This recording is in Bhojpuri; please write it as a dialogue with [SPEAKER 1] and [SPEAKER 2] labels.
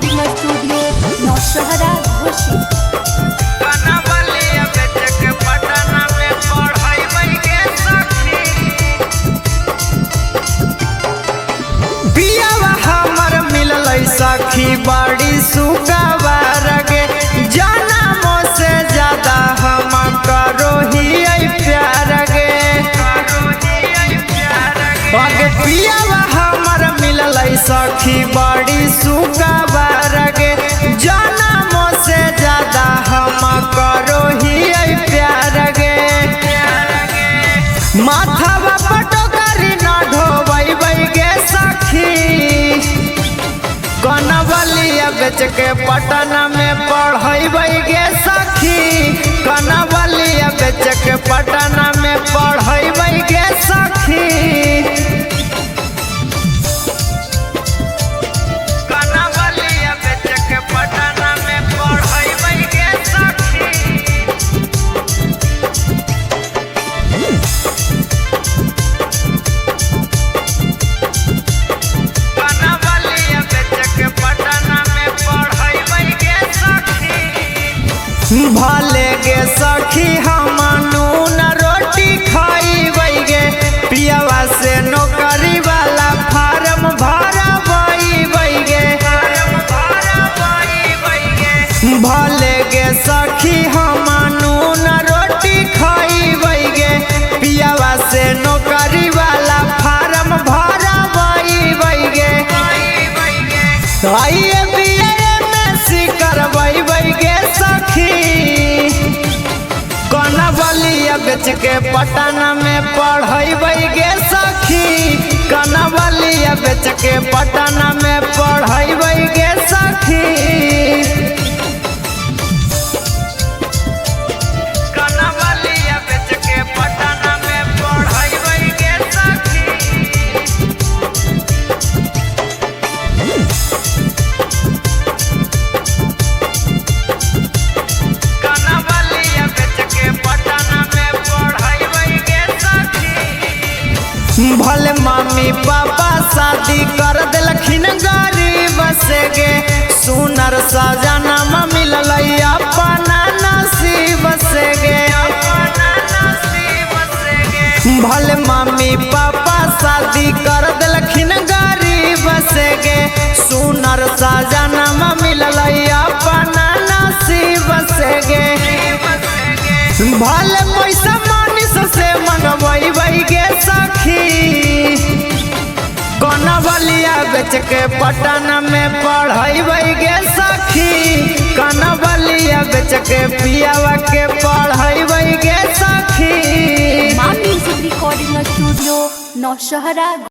[SPEAKER 1] रिकॉर्डिंग स्टूडियो नौशहरा घोषित।
[SPEAKER 2] सखी बड़ी सुगवार गे जनमो से ज्यादा हम करो ही प्यार गे अगे पियावा हमर मिलल सखी बड़ी सुगवार गे जनमो से ज्यादा हम करो ही प्यार गे माथावा पटोकरी न ढोबै गे सखी कनवलिया बेच के पटना में पढ़ै गे सखी कनवलिया बेच के पटना में पढ़ै गे सखी कनवलिया बेच के पटना में पढ़ै गे सखी भले गे सखी हम नून रोटी खाई गे पियावा से नौकरी वाला फार्म भरबै गे भले गे सखी हम नून रोटी खाई गे पियावा से नौकरी वाला फार्म भरबै गे गे सखी कनवलिया बेच के पटना में पढ़ै गे सखी कनवलिया बेच के पटना में पढ़ै गे सखी कनवलिया बेच के पटना में पढ़ै गे सखी भले मम्मी पापा शादी कर दिलखिन गरीब से गे सुनर सजनम मिलल अपना नसीब से गे भले मम्मी पापा शादी कर दिलखिन गरीब से गे सुनर सजनम मिलल अपना नसीब से गे भले पैसा मनीष से मंगबै गे सखी कनवलिया बेच के पटना में पढ़ै गे सखी कनवलिया बेच के पियावा के पढ़ै गे सखी।
[SPEAKER 1] Music recording studio Nowshera.